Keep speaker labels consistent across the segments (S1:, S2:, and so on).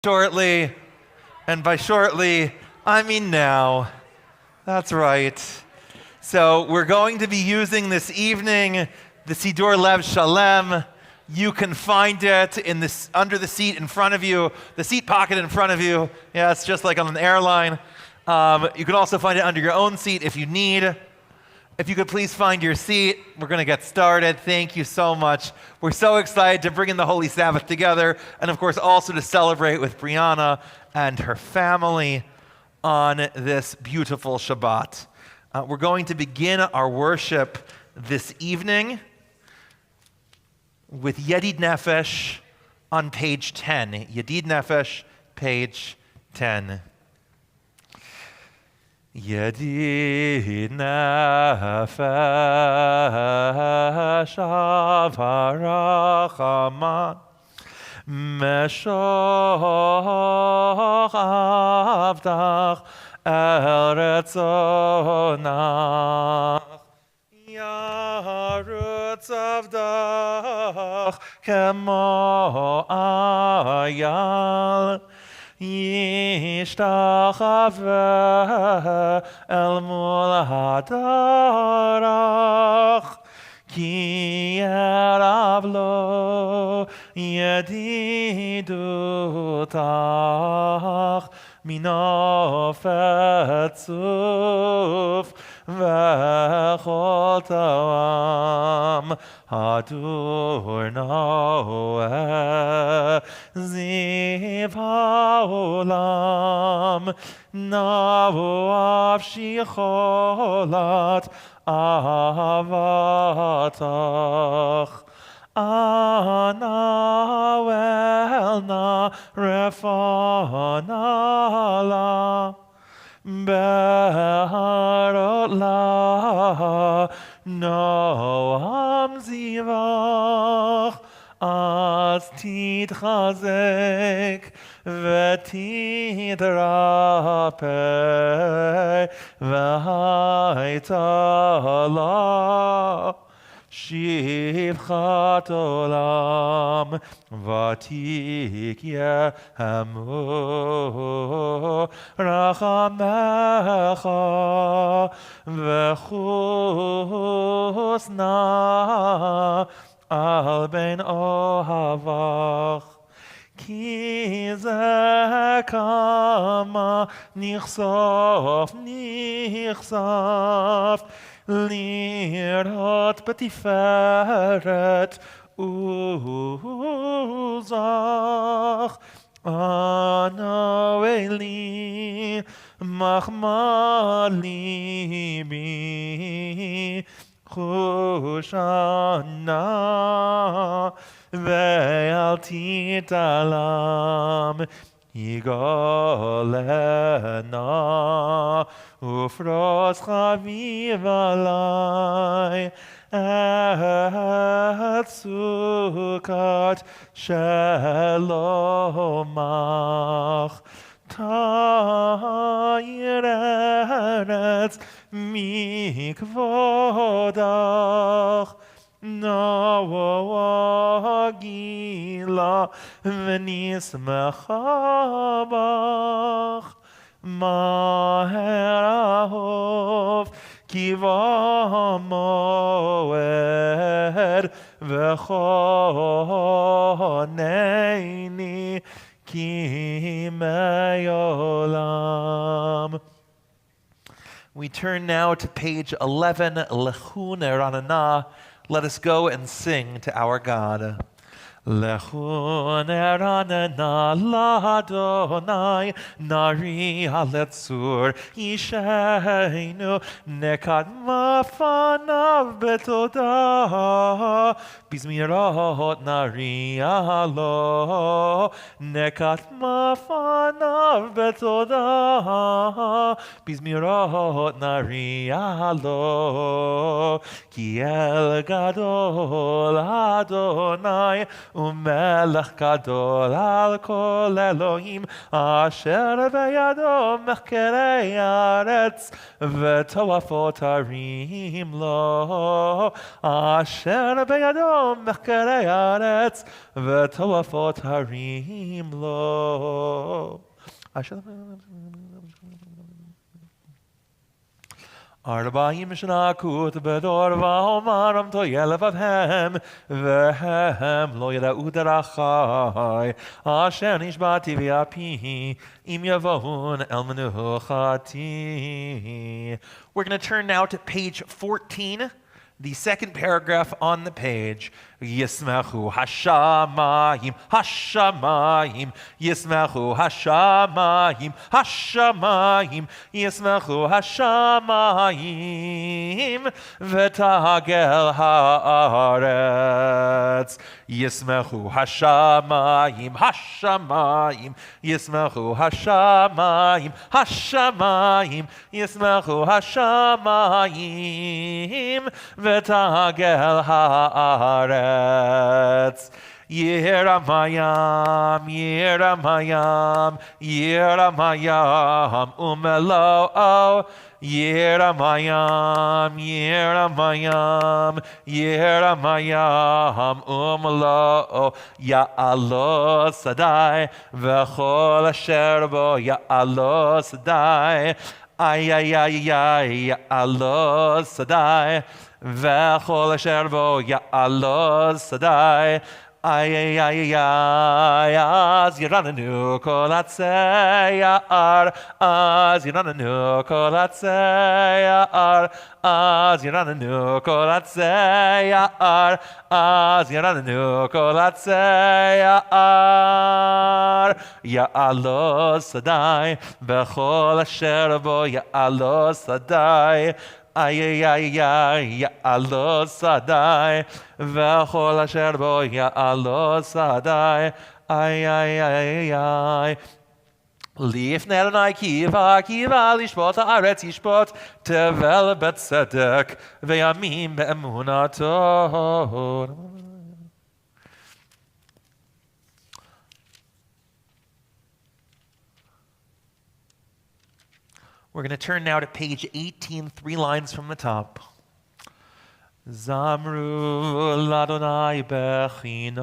S1: Shortly, and by shortly, I mean now. That's right. So we're going to be using this evening the Siddur Lev Shalem. You can find it in this under the seat in front of you, the seat pocket in front of you. Yeah, it's just like on an airline. You can also find it under your own seat if you need. If you could please find your seat, we're going to get started. Thank you so much. We're so excited to bring in the Holy Sabbath together, and of course also to celebrate with Brianna and her family on this beautiful Shabbat. We're going to begin our worship this evening with Yedid Nefesh on page 10. Yedid Nefesh, page 10. Yedid nefesh avarachaman meshoch avdach el retzonach yarutz avdach kemo ayal Yishtachave el mul hadarach ki yerav lo yedidutach minofetzuf v'chol ta'am hadur noeh ziv ha'olam navu avshicholat avatach Ana welna refanala beharot la noam zivach az titchazek v'tidrapeh v'haitala Shivchat olam vatik yehemu rachamecha v'chusna al ben ohavach ki ze kama nichsof Lirot betiferet uzach Ana eli machmali bi chushana ve'al titalam Yigolena ufros chaviv alai et sukat shelomach ta'ir eretz mikvodach Nawagila v'nismecha bach Maher ahov kiva moed v'choneini ki me'olam. We turn now to page 11, Lechun Eranana. Let us go and sing to our God. Lechun eranana l'Adonai nari haletzur yisheinu nekad mafanav betodah bizmirot nari alo nekad mafanav betodah bizmirot nari alo ki el gadol Adonai ומלך גדול על כל אלוהים, אשר בידו מחקרי הארץ וטועפות הרים לו, אשר בידו מחקרי הארץ וטועפות הרים לו. 40 שנה כות בדור ואומרם תהיה לבבהם והם לא ידעו דרכי אשר נשבעתי ויפי אם יבואון אל מנוחתי. We're going to turn now to page 14, the second paragraph on the page. Yismechu hashamayim, hashamayim, Yismechu hashamayim, hashamayim, Yismechu hashamayim, v'tagel haaretz. Yismechu hashamayim, hashamayim, Yismechu hashamayim, hashamayim, Yismechu hashamayim, v'tagel haaretz. Yeramayam, Yeramayam, Yeramayam, Umelo, Yeramayam, Yeramayam, Yeramayam, Umelo, Ya'alo Sadai, V'chol asher bo Ya'alo Sadai, ay, ay, ay, ay, Ya'alo Sadai, V'chol asher bo Ya'alo Sadai, ay, ay, ay, ay, az yiranenu kol atzei ya'ar, az yiranenu kol atzei ya'ar, az yiranenu kol atzei ya'ar, az yiranenu kol atzei ya'ar, Ya'alo Sadai, V'chol asher bo Ya'alo Sadai, ay, ay, ay, ay, Ya'alo Sadai, V'chol asher bo Ya'alo Sadai, ay, ay, ay, ay. Lifnei Adonai kiva, kiva lishpot haaretz yishpot, tevel betzedek, ve'yamim be'emunato. We're going to turn now to page 18, 3 lines from the top. Zamru l'Adonai bechinor,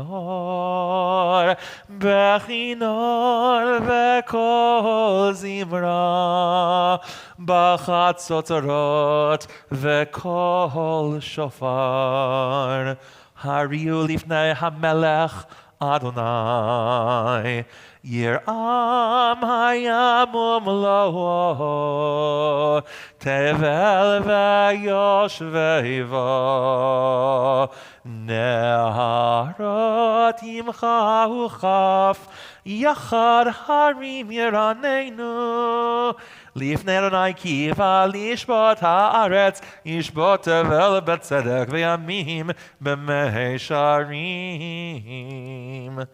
S1: bechinor v'kol zimra, b'chatzotzorot v'kol shofar, hariu lifnei hamelech Adonai. Yiram hayam umlo, tevel v'yoshveiva, neharot imcha uchaf, yachad harim yiranenu, lifnei Adonai kiva lishbot haaretz, yishbot tevel betzedek v'yamim b'meisharim.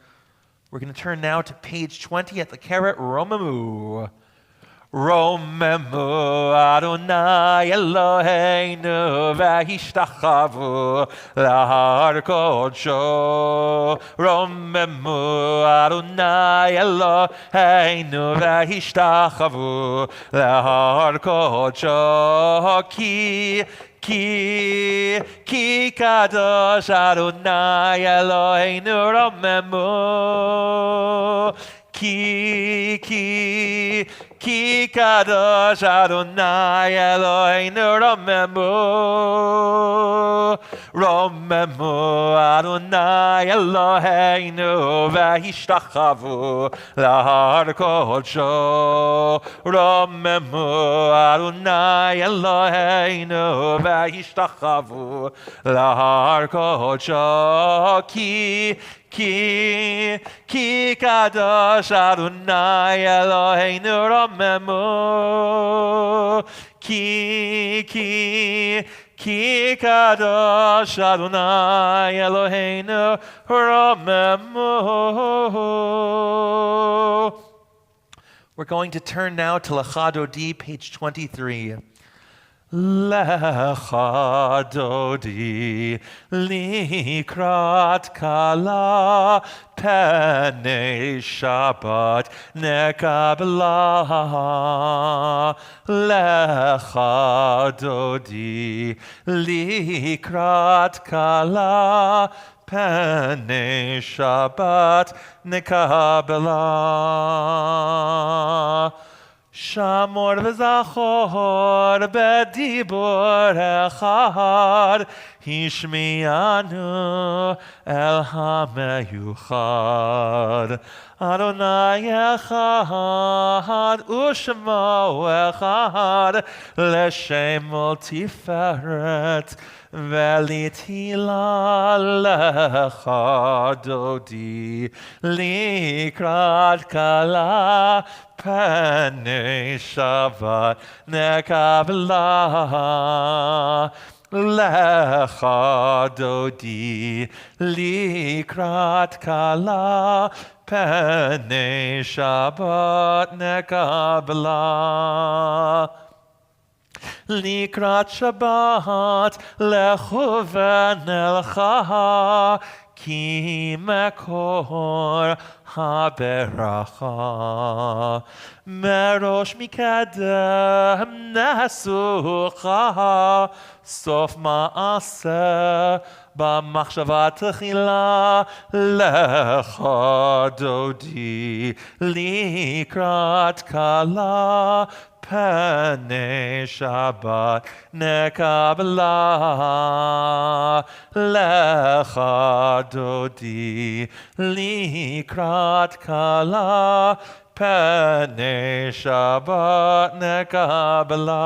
S1: We're going to turn now to page 20 at the caret Romemu. Romemu Adonai Eloheinu v'hishtachavu lahar kodsho. Romemu Adonai Eloheinu v'hishtachavu lahar kodsho. Ki kadosh Adonai Eloheinu romemu. Ki kadosh Adonai Eloheinu romemu. Romemu Adonai Eloheinu v'hishtachavu lahar kodsho. Romemu Adonai Eloheinu v'hishtachavu lahar kodsho. Ki kadosh Adonai Eloheinu romemu. Ki kadosh Adonai Eloheinu romemu. We're going to turn now to Lachado D, page 23. Lecha dodi likrat kala penei Shabbat nekabla. Lecha dodi likrat kala penei Shabbat nekabla. Shamor v'zachor b'dibur echad hishmianu el hameyuchad. Adonai echad u'shemo echad l'shemol tiferet ve'litila lecha dodi likrat kala penei Shabbat nekabla. Lecha dodi likrat kala penei Shabbat nekabla. Likrat Shabbat lechu v'nelcha ki mekor haberacha. Merosh mikadem nesucha sof ma'aseh b'machshava tchila. Lecha dodi likrat kala penei Shabbat nekabla. Lecha dodi likrat kala penei Shabbat nekabla.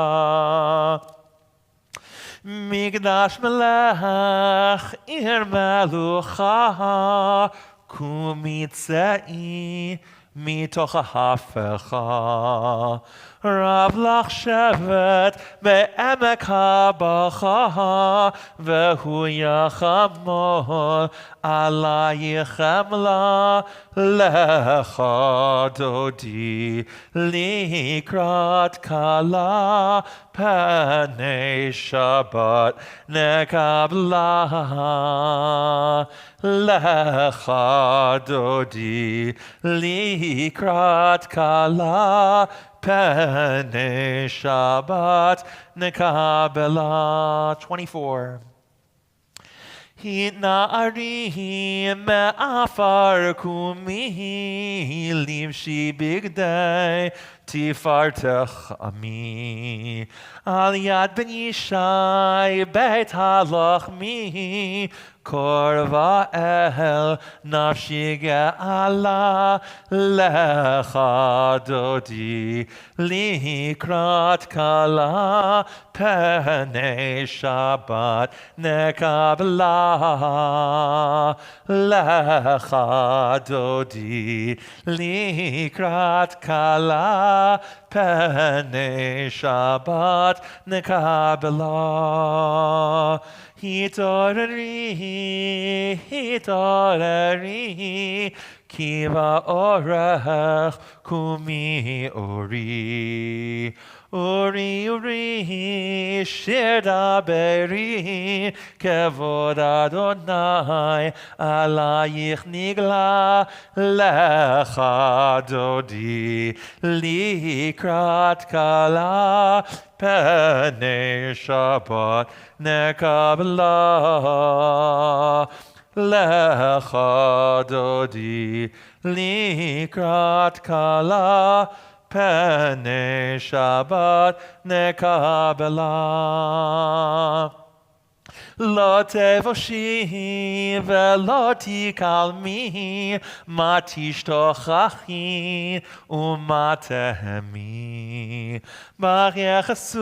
S1: Migdash melech ir melucha kumitzei mitoch hafecha. Rav lach shevet be'emek habacha vehu yachamol alayichem la. Lecha dodi likrat kala penei Shabbat nekabla. Lecha dodi likrat kala penei Shabbat nekabla. 24. Hina'arim me'afar kumi livshi bigdei tifartech ami. Al yad ben Yishai beit halachmi korva el nafshi ge'ala. Lecha dodi likrat kala penei Shabbat nekabla. Lecha dodi likrat kala penei Shabbat nekabla. Hitorari, hitorari, kiva orech kumi ori. Uri, uri, shir daberi, kevod Adonai, alayich nigla. Lecha dodi likrat kala penei Shabbat nekabla. Lecha dodi likrat kala penei Shabbat nekabla. Lo tevoshi velo tikalmi ma tishtochachi u'ma tehemi. Baruch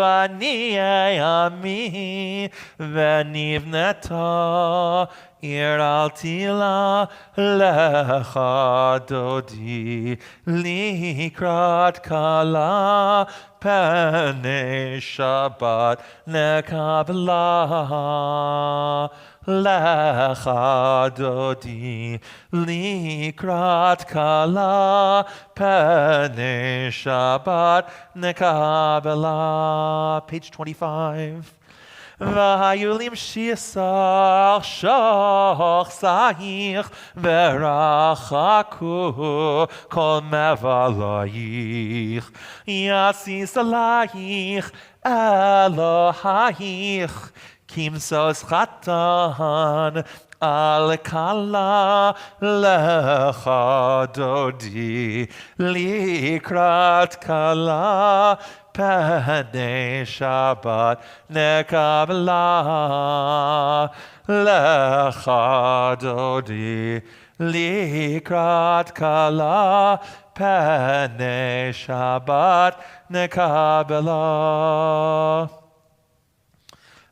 S1: ani ami v'nivneta ir al tila. Lecha dodi likrat kala penei Shabbat nekabla. lecha dodi likrat kala penei Shabbat nekabela. Page 25. V'hayulim shisach shoch sa'ich v'rachaku kol mevalayich yasis alayich Elohayich kimsos chatan al kala lecha dodi likrat kala penei Shabbat nekabla lecha dodi likrat kala penei Shabbat nekabla.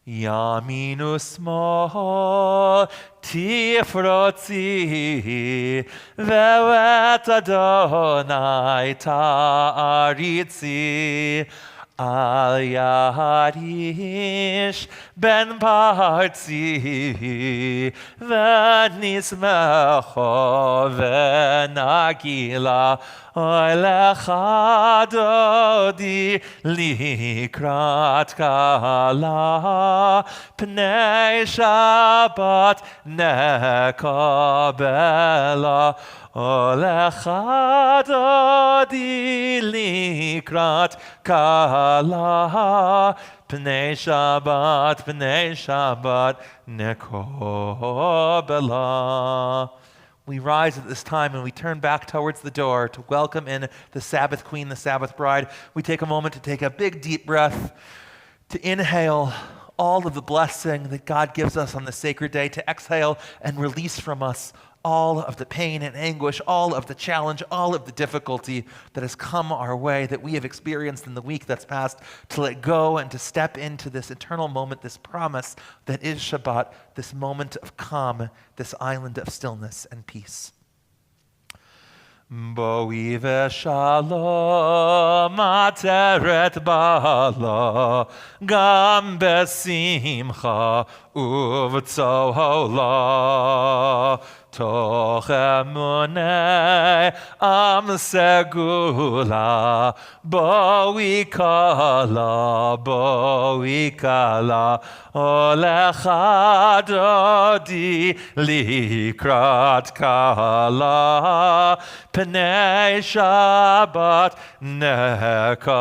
S1: Yaminu smol tifrotzi ve'et Adonai ta'aritzi al yaharish ben parzi ve'nismecho ve'nagila oy lecha dodi likrat kala pnei Shabbat nekabela lecha dodi likrat kala pnei Shabbat nekabela. We rise at this time and we turn back towards the door to welcome in the Sabbath Queen, the Sabbath Bride. We take a moment to take a big deep breath, to inhale all of the blessing that God gives us on the sacred day, to exhale and release from us all of the pain and anguish, all of the challenge, all of the difficulty that has come our way, that we have experienced in the week that's passed, to let go and to step into this eternal moment, this promise that is Shabbat, this moment of calm, this island of stillness and peace. Boi v'shalom ateret bala gam besimcha uv'tzola toch emunei am segula boi kala olecha dodi likrat kala pnei Shabbat nekabela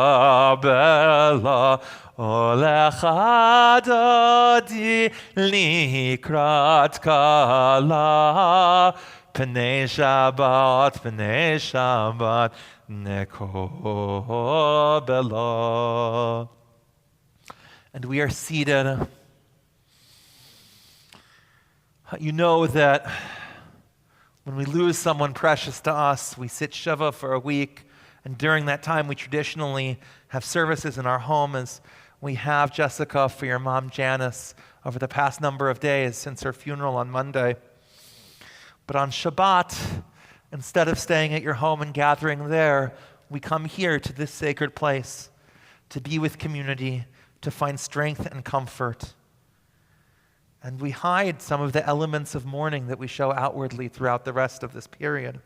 S1: olecha dodi likrat kala pnei Shabbat nekabela. And we are seated. You know that when we lose someone precious to us, we sit Shiva for a week, and during that time we traditionally have services in our home as we have Jessica for your mom Janice over the past number of days since her funeral on Monday. But on Shabbat, instead of staying at your home and gathering there, we come here to this sacred place to be with community, to find strength and comfort. And we hide some of the elements of mourning that we show outwardly throughout the rest of this period.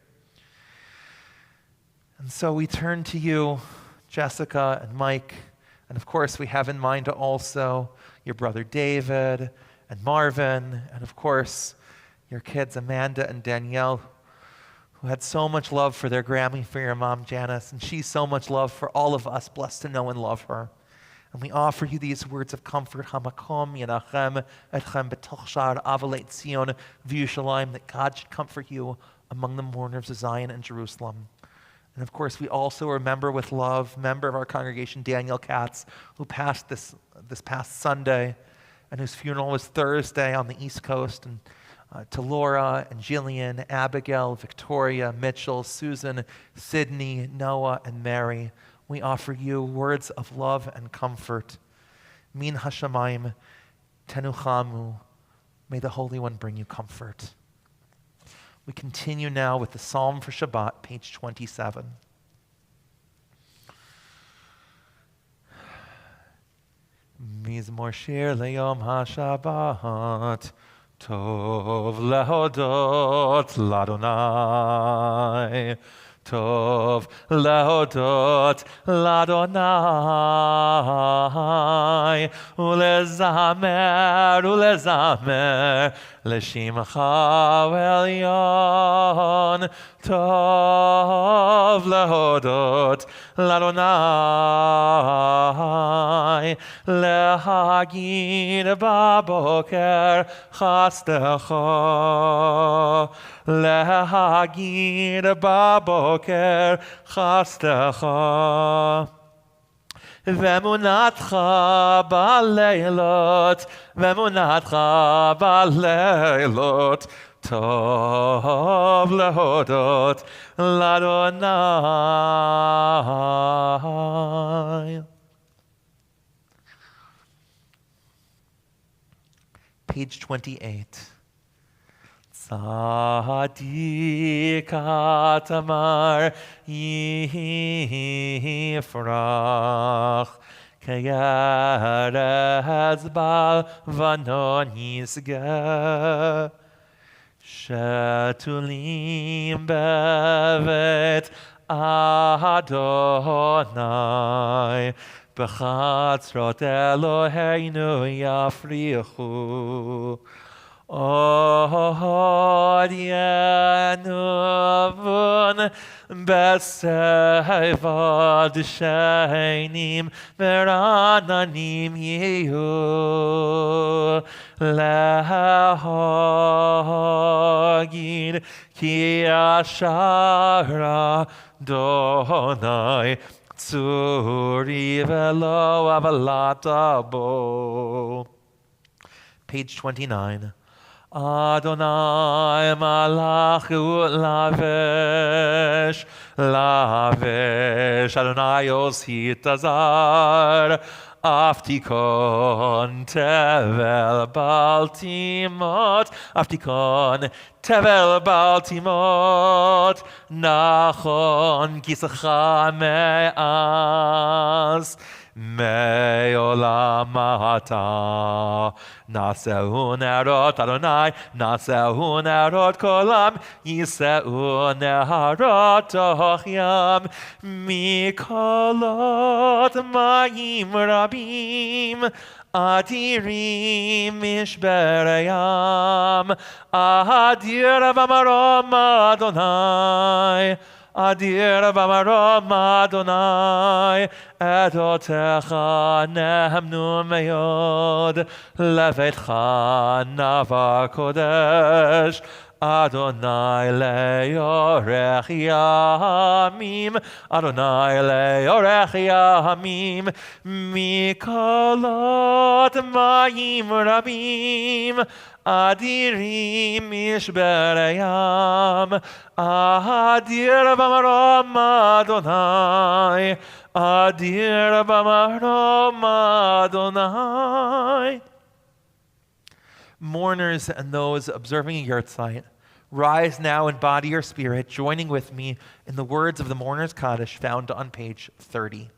S1: And so we turn to you, Jessica and Mike, and of course we have in mind also your brother David and Marvin, and of course your kids Amanda and Danielle, who had so much love for their Grammy for your mom Janice, and she so much love for all of us, blessed to know and love her. And we offer you these words of comfort, Hamakom Yenachem Etchem B'toch Sha'ar Or Tzion V'Yushalayim, that God should comfort you among the mourners of Zion and Jerusalem. And of course, we also remember with love, member of our congregation, Daniel Katz, who passed this past Sunday, and whose funeral was Thursday on the East Coast. And to Laura and Jillian, Abigail, Victoria, Mitchell, Susan, Sydney, Noah, and Mary, we offer you words of love and comfort. Min hashamayim tenuchamu. May the Holy One bring you comfort. We continue now with the Psalm for Shabbat, page 27. Mizmor shir leyom hashabbat, Tov lehodot l'Adonai. Tov lehodot l'Adonai. Ulezamer l'shimcha elyon. Tov lehodot l'Adonai. Lehagid baboker chastecha. Lehagid baboker chastecha. Vemunatcha baleilot, vemunatcha baleilot, tov lehodot l'Adonai. Page 28. Tzadik atamar yifrach k'yerez bal vanon yisgeh shetulim bevet Adonai b'chatzrot Eloheinu yafrichu. Or Tzion b'sevad shenim v'rananim yehu lehagid ki ashara Adonai tzuri v'lo avalata bo. Page 29. Adonai malachu lavesh, lavesh, Adonai oshit azar, aftikon tevel baltimot, aftikon tevel baltimot, nachon kisacha me'as, me'olam hata. Naseu nerot Adonai, Naseu nerot kolam, Yiseu nerot toch yam, Mikolot mayim rabim, Adirim mishbereyam, Adir b'marom Adonai, Adir b'marom Adonai, Edotecha nehemnu meyod, Levetcha nava kodesh, Adonai leyorech yamim, Adonai leyorech yamim, Mikolot mayim rabim, Adirim mishbereyam, Adir b'marom Adonai, Adir b'marom Adonai. Mourners and those observing a yahrzeit, rise now in body or spirit, joining with me in the words of the Mourner's Kaddish found on page 30.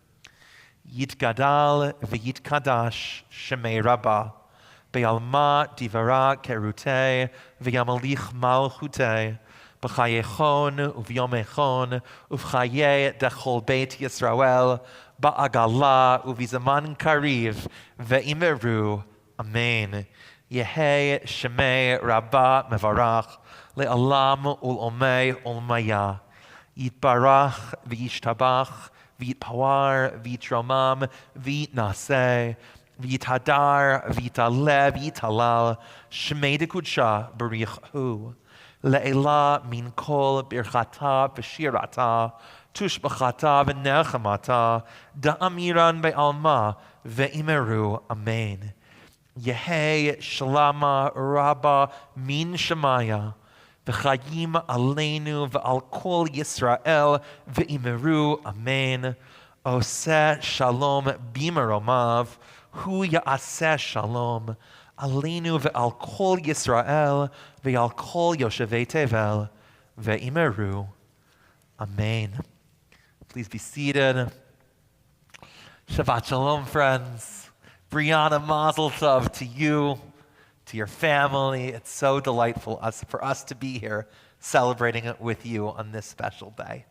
S1: Yitgadal v'yitkadash shemei Rabba, be'alma divara kerutei v'yamalich malchutei, b'chayechon u'v'yomechon u'v'chaye dechol beit Yisrael, ba'agala u'v'zaman kariv ve'imeru. Amen. Yehei shemei Rabba mevarach le'alam ul'omei ul'maya. Yitbarach v'yishtabach v'yitpawar v'yitromam v'yitnaseh v'yithadar v'yitaleh v'yitalal shemei dekudsha barich hu le'ela min kol birchata v'shirata tushbachata v'nechamata da'amiran be'alma ve'imeru. Amen. Yehei shlama rabba min shemaya v'chayim aleinu v'al kol Yisrael v'imeru. Amen. Oseh shalom bimaromav hu ya'aseh shalom aleinu v'al kol Yisrael v'al kol yoshevei tevel v'imeru. Amen. Please be seated. Shabbat shalom, friends. Brianna Mazel Tov to you, to your family. It's so delightful for us to be here celebrating it with you on this special day.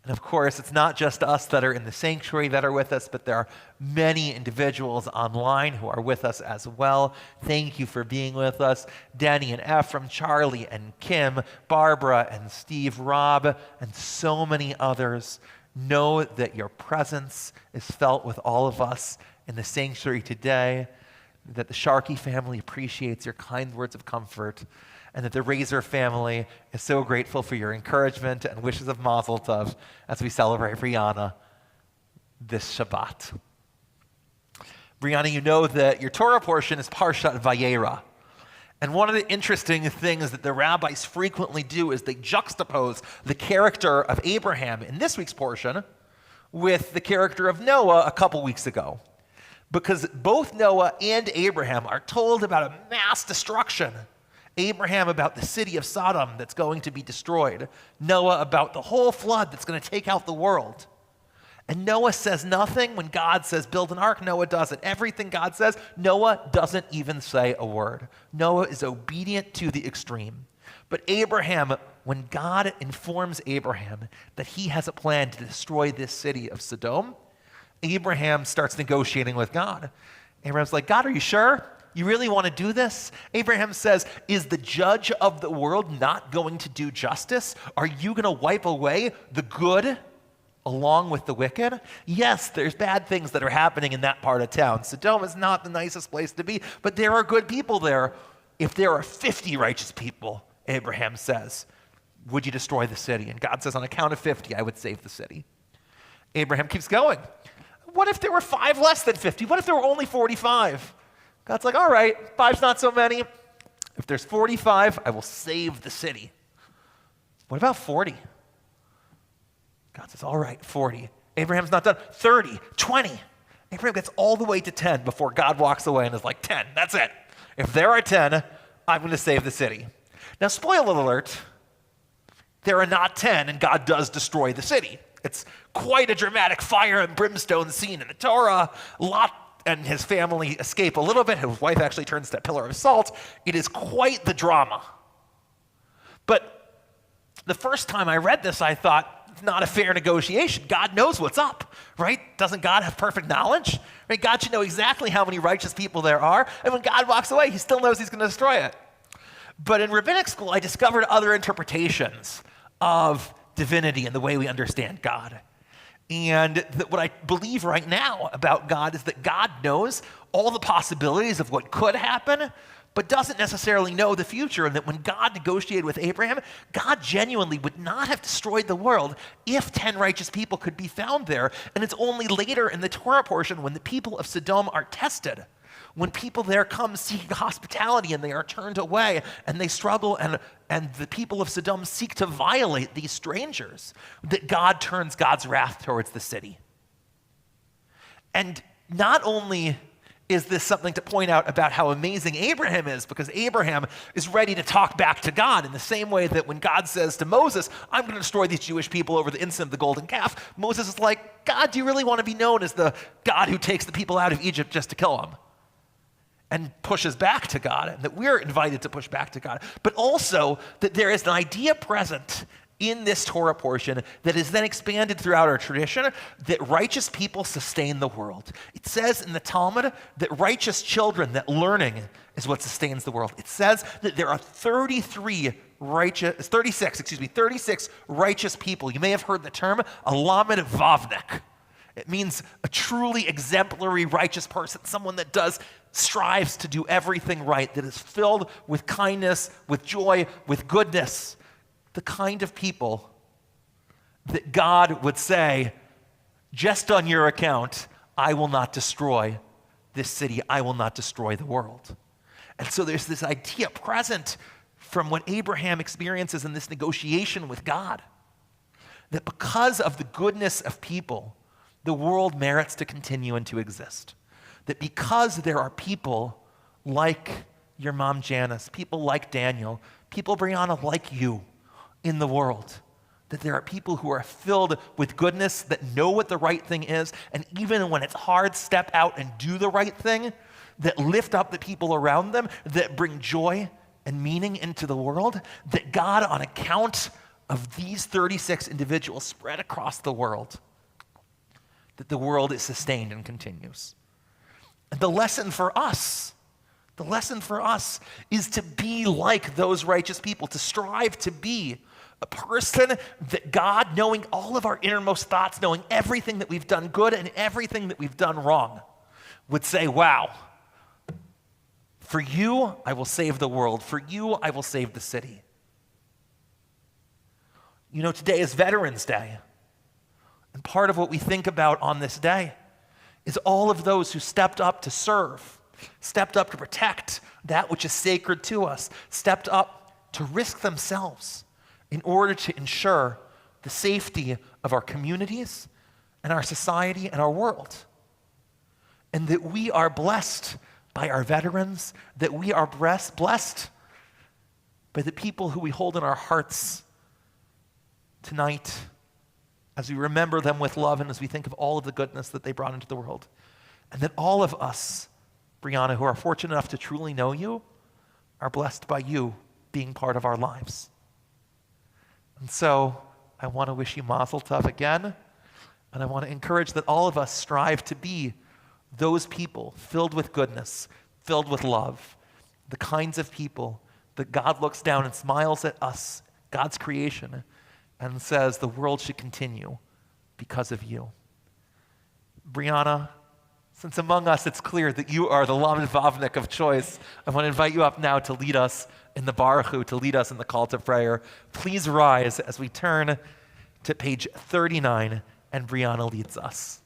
S1: And of course, it's not just us that are in the sanctuary that are with us, but there are many individuals online who are with us as well. Thank you for being with us. Danny and Ephraim, Charlie and Kim, Barbara and Steve, Rob, and so many others. Know that your presence is felt with all of us in the sanctuary today, that the Sharkey family appreciates your kind words of comfort, and that the Razor family is so grateful for your encouragement and wishes of Mazel Tov as we celebrate Brianna this Shabbat. Brianna, you know that your Torah portion is Parshat Vayera. And one of the interesting things that the rabbis frequently do is they juxtapose the character of Abraham in this week's portion with the character of Noah a couple weeks ago. Because both Noah and Abraham are told about a mass destruction. Abraham about the city of Sodom that's going to be destroyed. Noah about the whole flood that's going to take out the world. And Noah says nothing. When God says build an ark, Noah does it. Everything God says, Noah doesn't even say a word. Noah is obedient to the extreme. But Abraham, when God informs Abraham that he has a plan to destroy this city of Sodom, Abraham starts negotiating with God. Abraham's like, God, are you sure? You really want to do this? Abraham says, is the judge of the world not going to do justice? Are you going to wipe away the good along with the wicked? Yes, there's bad things that are happening in that part of town. Sodom is not the nicest place to be, but there are good people there. If there are 50 righteous people, Abraham says, would you destroy the city? And God says, on a count of 50, I would save the city. Abraham keeps going. What if there were 5 less than 50? What if there were only 45? God's like, all right, 5's not so many. If there's 45, I will save the city. What about 40? God says, all right, 40. Abraham's not done. 30, 20. Abraham gets all the way to 10 before God walks away and is like, 10, that's it. If there are 10, I'm going to save the city. Now, spoiler alert, there are not 10, and God does destroy the city. It's quite a dramatic fire and brimstone scene in the Torah. Lot and his family escape a little bit. His wife actually turns to a pillar of salt. It is quite the drama. But the first time I read this, I thought, it's not a fair negotiation. God knows what's up, right? Doesn't God have perfect knowledge? Right? God should know exactly how many righteous people there are. And when God walks away, he still knows he's going to destroy it. But in rabbinic school, I discovered other interpretations of divinity and the way we understand God. And what I believe right now about God is that God knows all the possibilities of what could happen, but doesn't necessarily know the future. And that when God negotiated with Abraham, God genuinely would not have destroyed the world if 10 righteous people could be found there. And it's only later in the Torah portion when the people of Sodom are tested, when people there come seeking hospitality and they are turned away and they struggle and the people of Sodom seek to violate these strangers, that God turns God's wrath towards the city. And not only is this something to point out about how amazing Abraham is, because Abraham is ready to talk back to God in the same way that when God says to Moses, I'm going to destroy these Jewish people over the incident of the golden calf, Moses is like, God, do you really want to be known as the God who takes the people out of Egypt just to kill them? And pushes back to God, and that we're invited to push back to God. But also that there is an idea present in this Torah portion that is then expanded throughout our tradition, that righteous people sustain the world. It says in the Talmud that righteous children, that learning is what sustains the world. It says that there are 36 righteous people. You may have heard the term a lamed vavnik. It means a truly exemplary righteous person, someone that strives to do everything right, that is filled with kindness, with joy, with goodness. The kind of people that God would say, just on your account, I will not destroy this city. I will not destroy the world. And so there's this idea present from what Abraham experiences in this negotiation with God, that because of the goodness of people, the world merits to continue and to exist. That because there are people like your mom Janice, people like Daniel, people, Brianna, like you in the world, that there are people who are filled with goodness, that know what the right thing is, and even when it's hard, step out and do the right thing, that lift up the people around them, that bring joy and meaning into the world, that God, on account of these 36 individuals spread across the world, that the world is sustained and continues. And the lesson for us is to be like those righteous people, to strive to be a person that God, knowing all of our innermost thoughts, knowing everything that we've done good and everything that we've done wrong, would say, wow, for you, I will save the world. For you, I will save the city. You know, today is Veterans Day. And part of what we think about on this day is all of those who stepped up to serve, stepped up to protect that which is sacred to us, stepped up to risk themselves in order to ensure the safety of our communities and our society and our world. And that we are blessed by our veterans, that we are blessed by the people who we hold in our hearts tonight as we remember them with love and as we think of all of the goodness that they brought into the world. And that all of us, Brianna, who are fortunate enough to truly know you, are blessed by you being part of our lives. And so I want to wish you Mazel Tov again, and I want to encourage that all of us strive to be those people filled with goodness, filled with love, the kinds of people that God looks down and smiles at us, God's creation, and says the world should continue because of you. Brianna, since among us it's clear that you are the Lamed Vavnik of choice, I want to invite you up now to lead us in the Baruch Hu, to lead us in the call to prayer. Please rise as we turn to page 39 and Brianna leads us.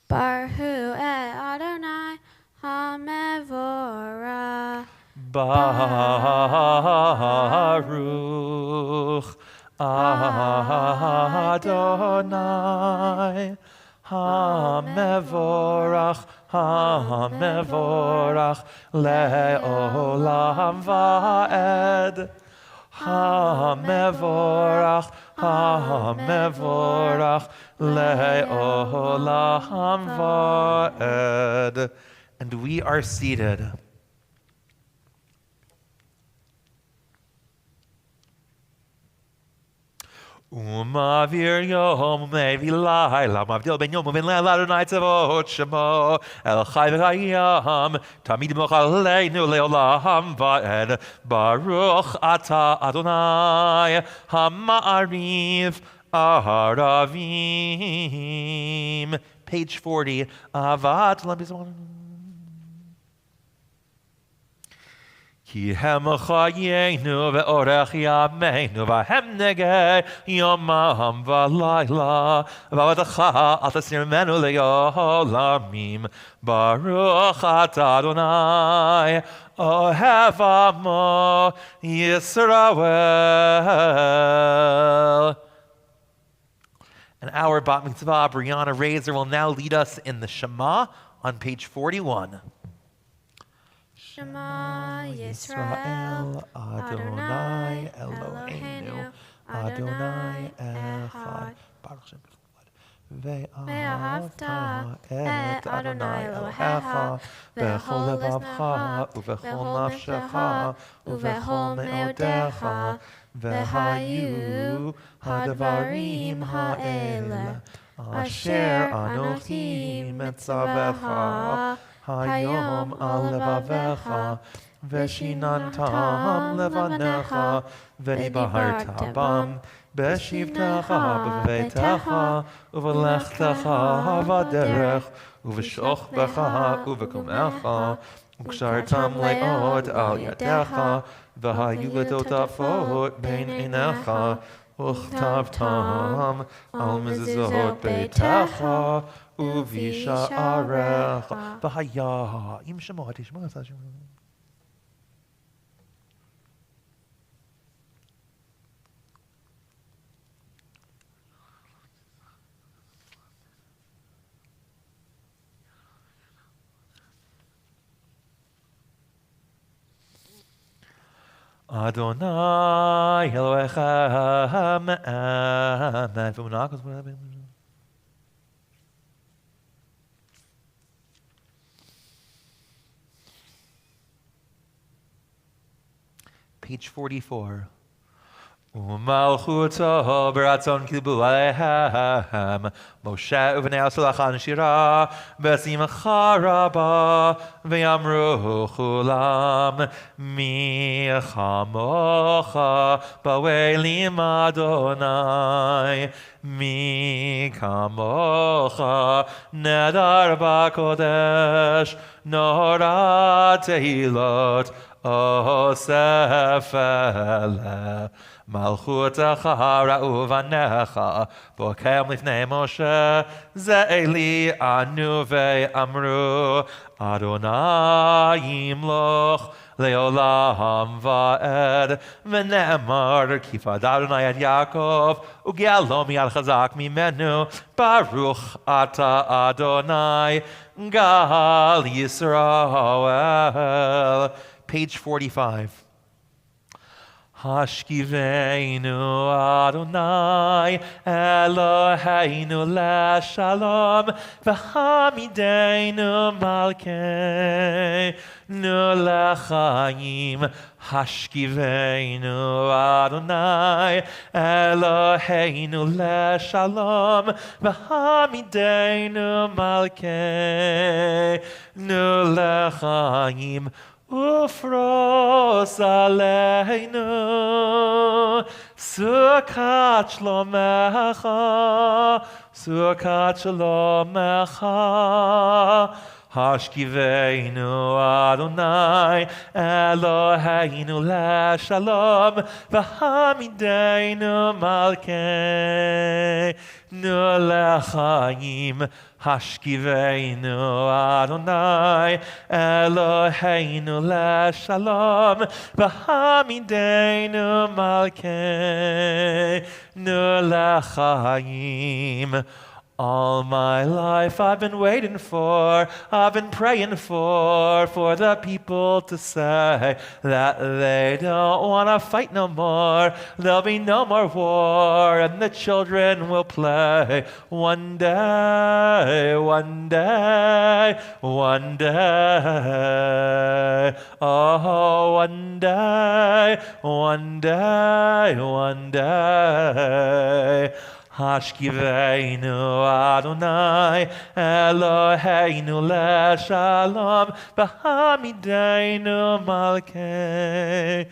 S2: Baruch Adonai HaMevorah.
S1: Baruch Adonai HaMevorach HaMevorach Le'olam Va'ed. HaMevorach HaMevorach Le'olam Va'ed. And we are seated. Umavir yom mevi laila mavdil ben yom uven leila Adonai tzavot shemo el chai v'chayam tamid mochaleinu leolam va'ed Baruch ata Adonai ha'ma'ariv aharavim. Page 40. Avat lambizon. Ki hem chayenu ve'orech yameinu v'hem negei yomam v'layla v'avatecha al tasirmenu le'olamim Baruch ata Adonai ohev amo Yisrael. And our Bat Mitzvah, Brianna Razor, will now lead us in the Shema on page 41.
S2: Shema Yisrael, Adonai Eloheinu, Adonai Echad.
S1: Baruch Shem Kavod.
S2: Ve'ahavta et Adonai Elohecha, v'chol levavcha, uv'chol nafshecha, uv'chol me'odecha, v'hayu hadvarim ha'ele, asher anochi metzavecha, hayom al levavecha, veshinantam levanecha, v'nibaharta bam, b'shivtecha b'veitecha, u'v'lechtecha v'derech, u'v'shochbecha u'v'kumecha, u'kshartam le'od al yadecha, v'hayu ledotafot bein einecha, u'chtavtam al mezuzot beitecha, u'v'sha'arecha, v'haya im shemot tishmot Hashem. Adonai Elohechem Amen.
S1: Page 44. Umalchuto beratzon kilbu alehem Moshe uvenei asulachan shira besimcha rabba v'yamru chulam mi chamocha ba'olim Adonai mi kamocha nedar b'kodesh nora tehilot osefele Malchutecha ra'u vanecha Bokem lifnei Moshe Ze'eli anu ve'amru Adonai yimloch Leolam va'ed V'ne'emar Kifad Adonai ad Yaakov Uge'alom yad chazak mimenu Baruch ata Adonai Gal Yisrael. Page 45. Hashkiveinu Adonai Eloheinu leShalom v'hamideinu malkeinu lechaim. Hashkiveinu Adonai Eloheinu leShalom v'hamideinu malkeinu lechaim. Ufros aleinu Sukat shlomecha Sukat shlomecha Hashkiveinu Adonai Eloheinu leShalom v'hamideinu malkeinu lechaim. Hashkiveinu Adonai Eloheinu leShalom v'hamideinu malkeinu lechaim. All my life I've been waiting for, I've been praying for the people to say that they don't want to fight no more. There'll be no more war and the children will play. One day, one day, one day. Oh, one day, one day, one day. Hashkiveinu Adonai Eloheinu leShalom v'hamideinu malkeinu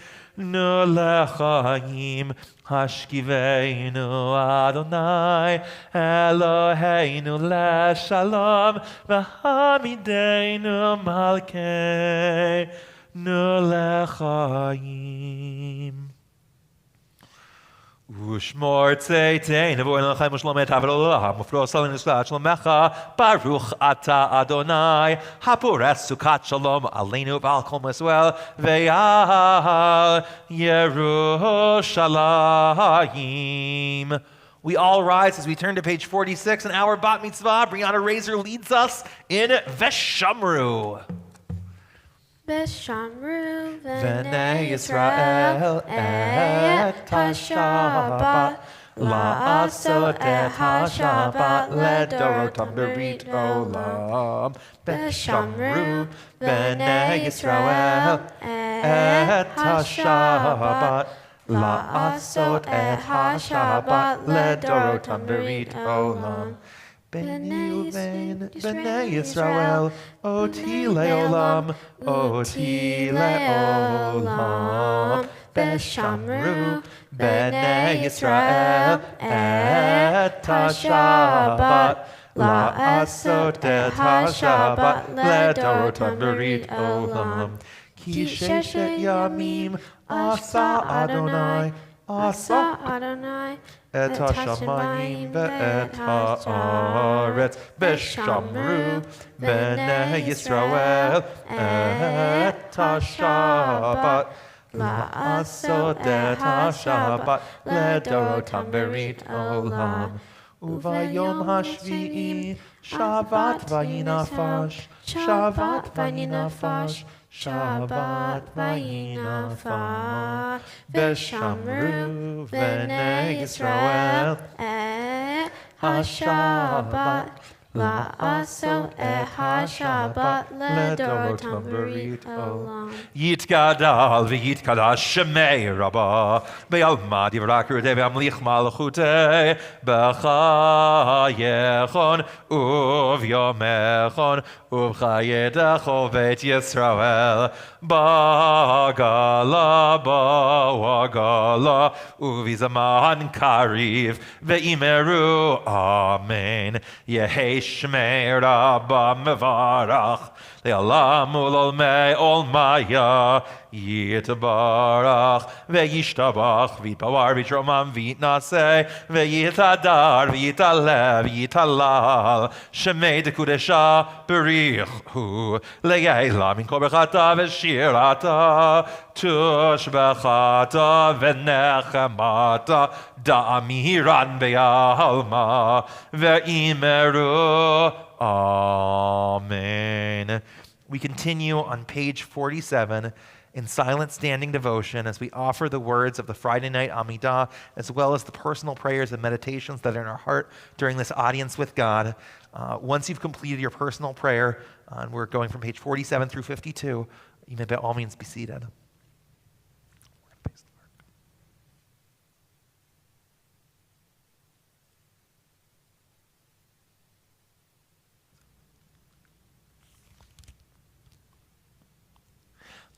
S1: lechaim. Hashkiveinu Adonai Eloheinu leShalom v'hamideinu malkeinu lechaim. Ushmor tzeitain avoin l'chaim u'shlom et havel olam ufros alin u'slat shlomecha Baruch ata Adonai hapores sukat shalom aleinu v'al kol Yisrael ve'al Yerushalayim. We all rise as we turn to page 46, and our bat mitzvah, Brianna Razor, leads us in Veshamru.
S3: Veshamru
S1: V'nei Yisrael et ha-Shabbat la'asot et ha-Shabbat ledorotam berit olam. Veshamru V'nei Yisrael et ha-Shabbat la'asot et ha-Shabbat ledorotam berit olam. B'nei Yisrael, oti le'olam, oti le'olam. Veshamru B'nei Yisrael et ha-Shabbat la'asot et ha-Shabbat ledorotam berit olam. Ki sheshet yamim asa Adonai, asa
S3: Adonai
S1: et ha-shamayim ve'et ha'aretz. Veshamru B'nei Yisrael et ha-Shabbat la'asot et ha-Shabbat ledorotam berit olam. Uvayom hashvi'i Shabbat vayinafash, Shabbat vayinafash,
S2: Shabbat vayinafa v'shamru v'nei Yisrael HaShabbat la'aso HaShabbat ledorotam berit olam.
S1: Yitgadal v'yitkadash shemei Rabba be'alma divrak rudei ve'amlich malachutei b'chayechon uvyomechon uvchayedecho v'et Yisrael ba'gala ba'wagala uvizaman kariv ve'imeru amen Yehei shmei Rabba mevarach le'alam ul'olmei olmaya yitbarach ve'yishtabach v'yitpawar v'yitromam v'yitnaseh ve'yitadar v'yitalev v'yitalal shemei dekudesha berichu le'yela min kol berchata v'shirata tushbechata v'nechemata da'amiran be'alma ve'imeru amen. We continue on page 47 in silent standing devotion as we offer the words of the Friday night Amidah, as well as the personal prayers and meditations that are in our heart during this audience with God. Once you've completed your personal prayer, and we're going from page 47 through 52, you may by all means be seated.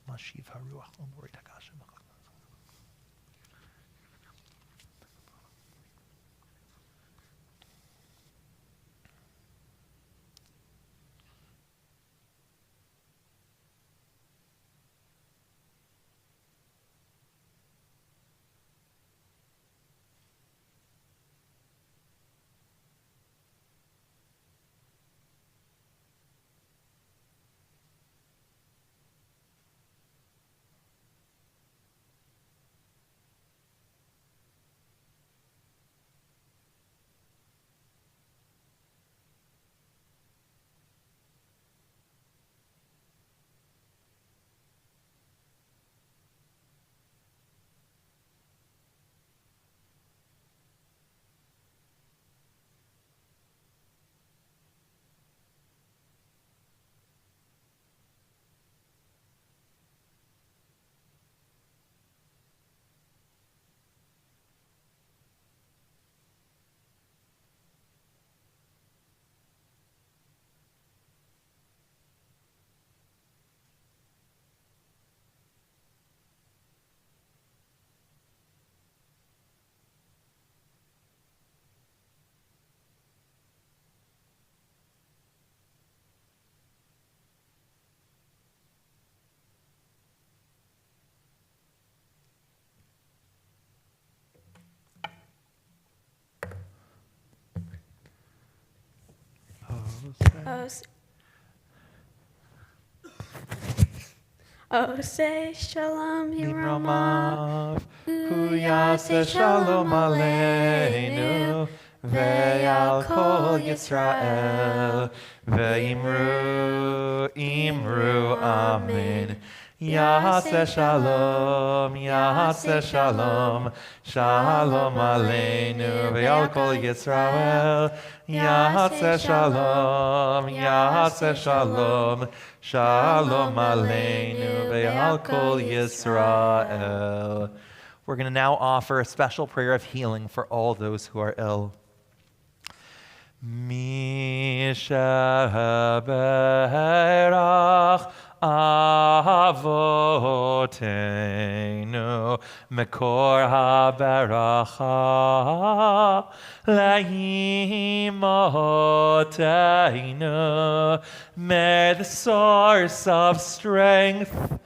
S1: Mashiv haruach umori takashim.
S3: Say shalom Hiramav,
S2: Hu yaseh shalom aleinu ve'al kol Yisrael ve'imru imru amen. Yaseh shalom, Yaseh shalom, shalom aleinu ve'al kol Yisrael. Yaseh shalom, Yaseh shalom, shalom aleinu ve'al kol Yisrael. We're going to now offer a special prayer of healing for all those who are ill. Mishaberach Avotenu Mekor HaBeracha Leimotenu. May the source of strength,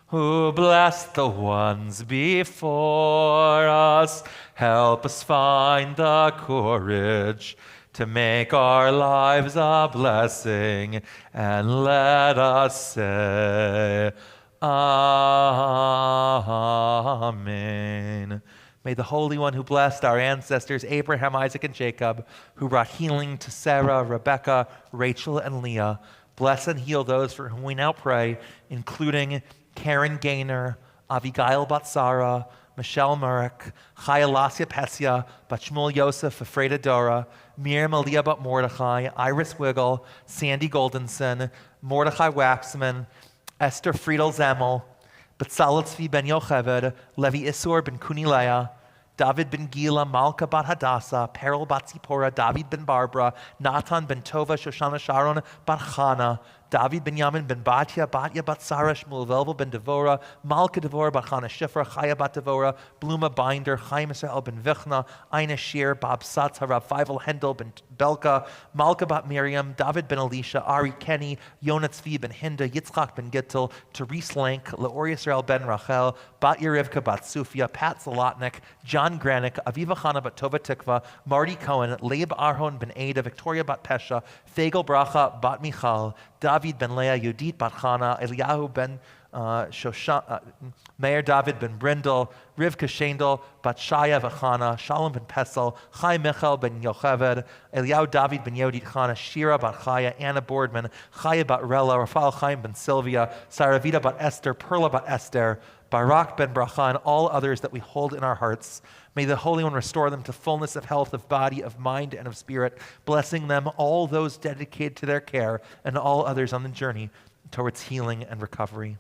S2: who blessed the ones before us, help us find the courage to make our lives a blessing, and let us say, Amen. May the Holy One who blessed our ancestors, Abraham, Isaac, and Jacob, who brought healing to Sarah, Rebekah, Rachel, and Leah,
S1: Bless and heal those for whom we now pray, including Karen Gaynor, Abigail Batsara, Michelle Murek, Chaya Lasya Pesia, Bat Shmuel Yosef, Afreda Dora, Miriam Aliyah Bat Mordechai, Iris Wiggle, Sandy Goldenson, Mordechai Waxman, Esther Friedel Zemmel, Batzalel Tzvi Ben Yocheved, Levi Isur Ben Kunilea, David ben Gila, Malka bat Hadassah, Peril bat Zipporah, David ben Barbara, Natan ben Tova, Shoshana Sharon bat Chana, David ben Yamin ben Batya, Batya bat Sarah, Shmuel Velvel ben Devora, Malka Devora bat Chana Shifra, Chaya bat Devora, Bluma Binder, Chaim Israel ben Vichna, Aina Shir, Bob Satz, Harav Feivel Hendel ben Belka, Malka bat Miriam, David ben Elisha, Ari Kenny, Yonah Tzvi ben Hinda, Yitzchak ben Gittel, Therese Lank, Leor Yisrael ben Rachel, Bat Yerivka bat Sufia, Pat Zalotnik, John Granick, Aviva Chana bat Tova Tikva, Marty Cohen, Leib Arhon ben Ada, Victoria bat Pesha, Fagel Bracha bat Michal, David ben Leah, Yudit bat Chana, Eliyahu ben Meir David ben Brindle, Rivka Shendel, bat Shaya v'Chana, Shalom ben Pesel, Chai Michal ben Yocheved, Eliyahu David ben Yodit Chana, Shira bat Chaya, Anna Boardman, Chaya bat Rella, Rafael Chaim ben Sylvia, Saravita bat Esther, Perla bat Esther, Barak ben Bracha, and all others that we hold in our hearts. May the Holy One restore them to fullness of health, of body, of mind, and of spirit, blessing them, all those dedicated to their care, and all others on the journey towards healing and recovery.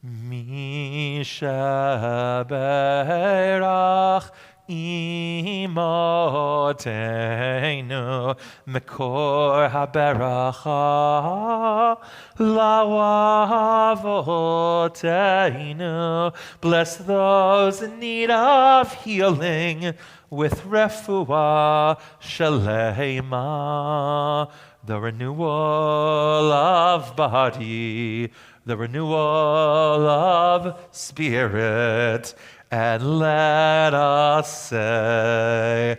S1: Misha berach imotenu mekor haberacha la'avotenu. Bless those in need of healing with refuah shalema, the renewal of body, the renewal of spirit, and let us say,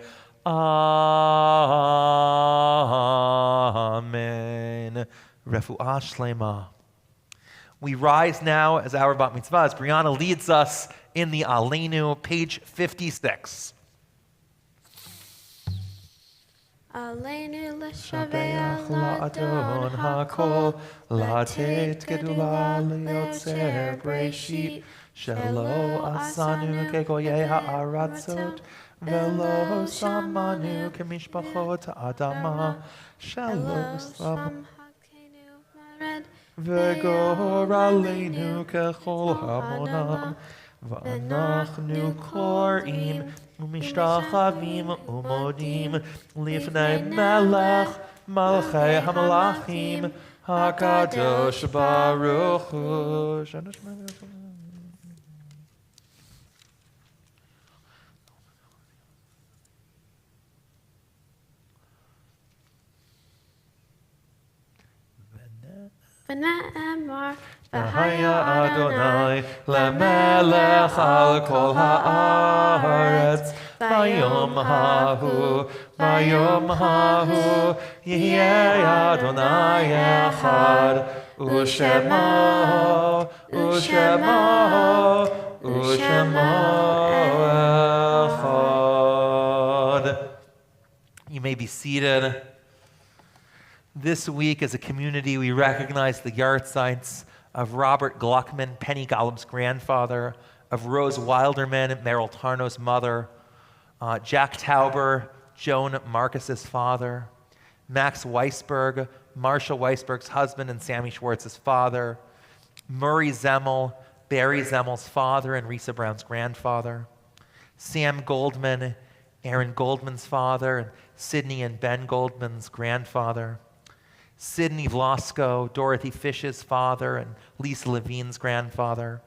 S1: Amen. Refuah Shlema. We rise now as our bat mitzvah, as Brianna leads us in the Aleinu, page 56.
S3: Aleinu
S1: Shabeach
S3: l'shabeach
S1: la'adon hakol, latet gedula le'yotzer breshit, shelo asanu kegoyei ha'aratzot, velo samanu kemishpachot ha'adama, shelo sam v'gor aleinu kechol hamonam, v'anachnu korim umishtachavim umodim lifnei melech malchei hamalachim hakadosh baruch hu.
S3: V'ne'emar
S1: V'haya Adonai lemelech al kol haaretz, Vayom hahu Yeh Adonai echad, Ushemo echad. You may be seated. This week, as a community, we recognize the yahrzeits of Robert Gluckman, Penny Gollum's grandfather, of Rose Wilderman, Merrill Tarnow's mother, Jack Tauber, Joan Marcus's father, Max Weisberg, Marcia Weisberg's husband and Sammy Schwartz's father, Murray Zemmel, Barry Zemmel's father and Risa Brown's grandfather, Sam Goldman, Aaron Goldman's father, and Sidney and Ben Goldman's grandfather, Sidney Vlasco, Dorothy Fish's father and Lisa Levine's grandfather,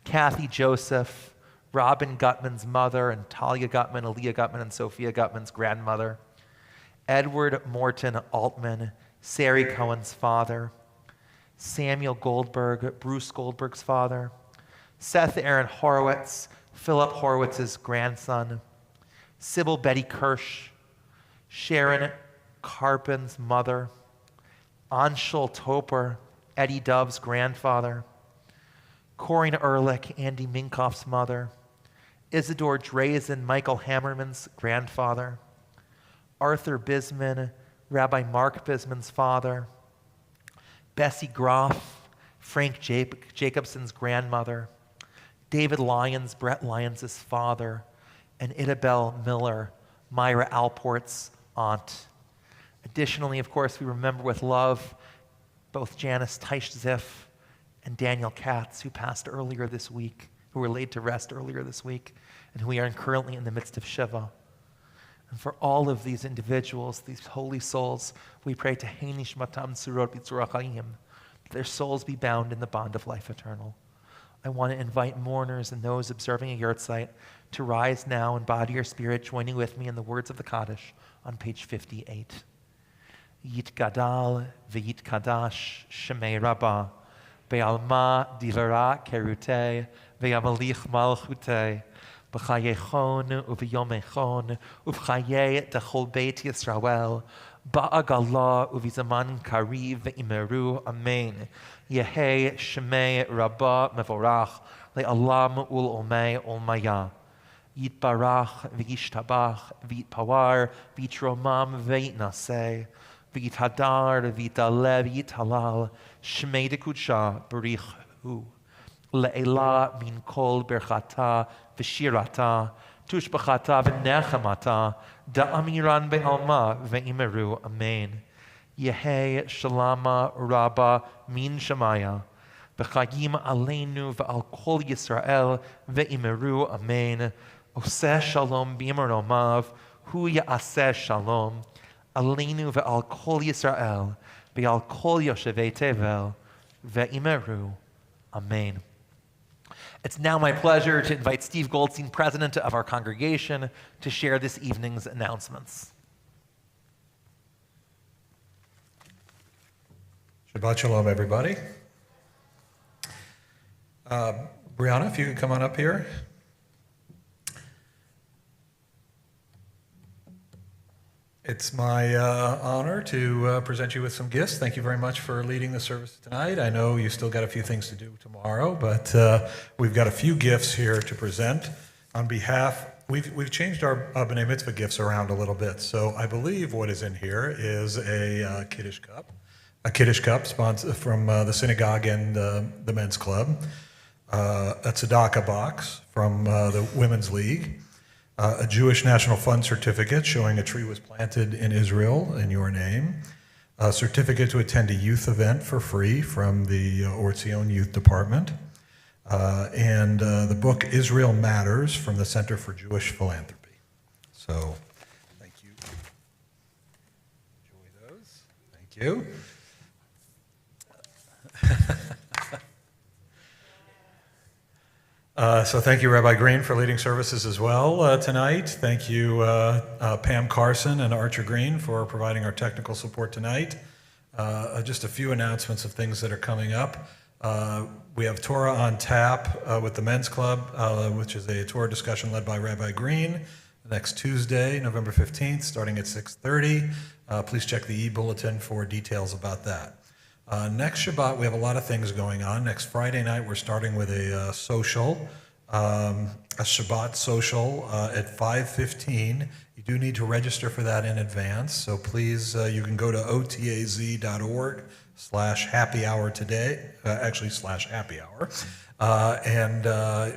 S1: Kathy Joseph, Robin Gutman's mother and Talia Gutman, Aaliyah Gutman, and Sophia Gutman's grandmother, Edward Morton Altman, Sari Cohen's father, Samuel Goldberg, Bruce Goldberg's father, Seth Aaron Horowitz, Philip Horowitz's grandson, Sybil Betty Kirsch, Sharon Carpin's mother, Anshul Toper, Eddie Dove's grandfather, Corinne Ehrlich, Andy Minkoff's mother, Isidore Drazen, Michael Hammerman's grandfather, Arthur Bisman, Rabbi Mark Bisman's father, Bessie Groff, Frank Jacobson's grandmother, David Lyons, Brett Lyons' father, and Idabelle Miller, Myra Alport's aunt. Additionally, of course, we remember with love both Janice Teichziff and Daniel Katz, who passed earlier this week, who were laid to rest earlier this week, and who we are currently in the midst of Shiva. And for all of these individuals, these holy souls, we pray to Hein Nishmatam Tzurot B'Tzura Chaim, that their souls be bound in the bond of life eternal. I want to invite mourners and those observing a yahrzeit to rise now in body or spirit, joining with me in the words of the Kaddish on page 58. Yitgadal v'yitkadash shemei Rabbah, be'alma divara kerute ve'amalich malchute, b'chayechon u'v'yomechon u'v'chaye dechol beit Yisrael, ba'agala u'v'zaman kariv ve'imeru, amen. Yehei shemei Rabbah mevorach le'alam ul'omei olmaya. Yitbarach v'yishtabach v'yitpawar v'yitromam v'yitnaseh v'yithadar v'yitale v'yithalal shmei dekudsha barich hu le'ela min kol berchata v'shirata tushbachata v'nechamata da'amiran be'alma v'imeru, amen. Yehei shalama rabba min shamaya b'chayim aleinu v'al kol Yisrael v'imeru, amen. Oseh shalom b'imromav hu ya'aseh shalom aleinu v'al kol Yisrael v'al kol yoshevei tevel v'imeru, amen. It's now my pleasure to invite Steve Goldstein, president of our congregation, to share this evening's announcements.
S4: Shabbat shalom, everybody. Brianna, if you could come on up here. It's my honor to present you with some gifts. Thank you very much for leading the service tonight. I know you still got a few things to do tomorrow, but we've got a few gifts here to present. On behalf, we've changed our B'nai Mitzvah gifts around a little bit. So I believe what is in here is a Kiddush cup. A Kiddush cup sponsored from the synagogue and the men's club. A tzedakah box from the Women's League. A Jewish National Fund certificate showing a tree was planted in Israel in your name. A certificate to attend a youth event for free from the Or Tzion Youth Department. And the book Israel Matters from the Center for Jewish Philanthropy. So, thank you. Enjoy those. Thank you. So thank you, Rabbi Green, for leading services as well tonight. Thank you, Pam Carson and Archer Green, for providing our technical support tonight. Just a few announcements of things that are coming up. We have Torah on Tap with the Men's Club, which is a Torah discussion led by Rabbi Green, next Tuesday, November 15th, starting at 6:30. Please check the e-bulletin for details about that. Next Shabbat, we have a lot of things going on. Next Friday night, we're starting with a social, a Shabbat social at 5:15. You do need to register for that in advance, so please, you can go to otaz.org/happy hour today, /happy hour, and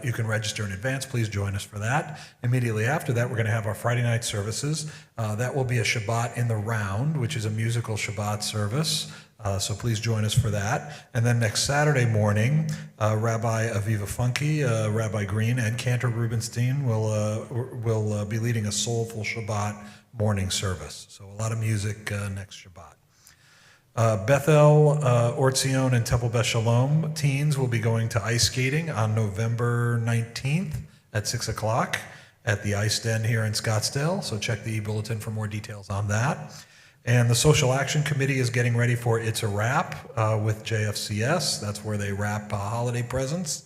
S4: you can register in advance. Please join us for that. Immediately after that, we're going to have our Friday night services. That will be a Shabbat in the Round, which is a musical Shabbat service. So please join us for that. And then next Saturday morning, Rabbi Aviva Funky, Rabbi Green, and Cantor Rubinstein will be leading a soulful Shabbat morning service. So a lot of music next Shabbat. Bethel, Or Tzion, and Temple Beth Shalom teens will be going to ice skating on November 19th at 6 o'clock at the Ice Den here in Scottsdale. So check the e-bulletin for more details on that. And the Social Action Committee is getting ready for It's a Wrap with JFCS. That's where they wrap holiday presents.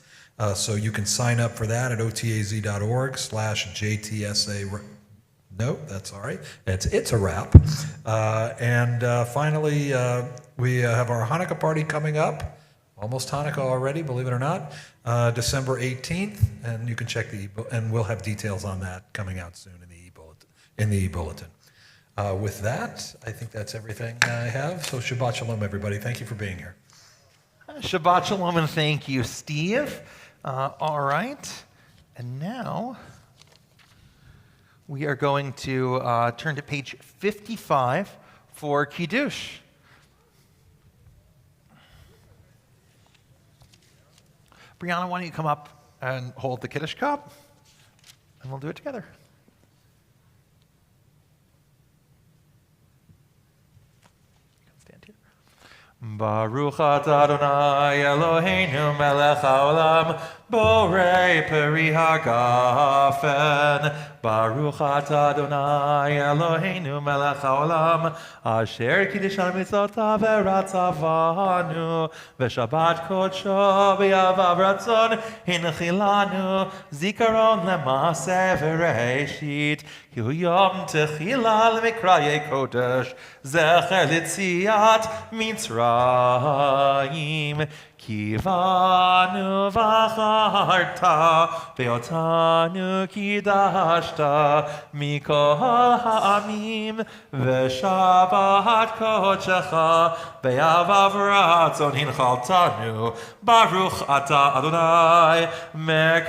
S4: So you can sign up for that at otaz.org/JTSA. No, that's all right. It's a Wrap. And finally, we have our Hanukkah party coming up. Almost Hanukkah already, believe it or not. December 18th, and you can check and we'll have details on that coming out soon in the e-bulletin. With that, I think that's everything I have. So Shabbat Shalom, everybody. Thank you for being here.
S1: Shabbat shalom and thank you, Steve. All right. And now we are going to turn to page 55 for Kiddush. Brianna, why don't you come up and hold the Kiddush cup, and we'll do it together. Stand here. Baruch atah Adonai Eloheinu melech haolam borei peri hagafen. Baruch atah Adonai Eloheinu melech haolam asher kiddishanu mitzotav veratzavanu v'shabbat kodsho v'yavav ratzon hinchilanu zikaron lema'aseh v'reishit ki hu yom techila l'mikrayei kodesh zecher l'tziat Mitzrayim Kivanu v'acharta ve'otanu kidashta mikol ha'amim v'shabbat kodshecha ve'yavav ratzon hinchaltanu Baruch atah Adonai mekadesh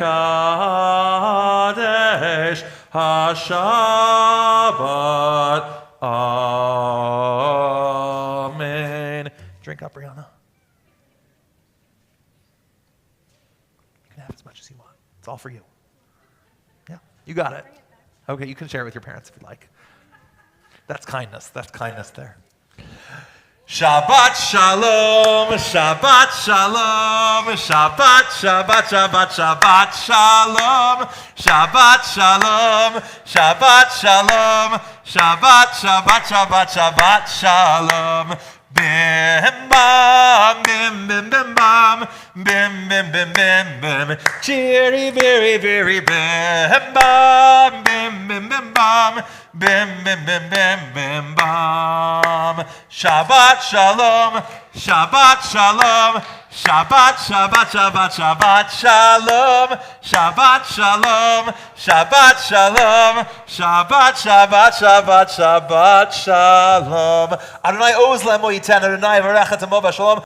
S1: haShabbat. Amen. Drink up, Brianna. You can have as much as you want. It's all for you. Yeah, you got it. Okay, you can share it with your parents if you'd like. That's kindness. That's kindness there. Shabbat shalom, Shabbat shalom, Shabbat, Shabbat, Shabbat, Shabbat shalom, Shabbat shalom, Shabbat shalom, Shabbat, Shabbat, Shabbat, Shabbat shalom. Bim bam, bim bim bim bam, bim bim bim bim bim, cheery very very bim bam, bim bim bim bam, bim bim bim bim bim bam. Shabbat shalom, Shabbat shalom, Shabbat Shabbat Shabbat Shabbat shalom, Shabbat shalom, Shabbat shalom, Shabbat Shabbat Shabbat Shabbat shalom. Adonai oz lemo yiten, Adonai varech et amo b'shalom.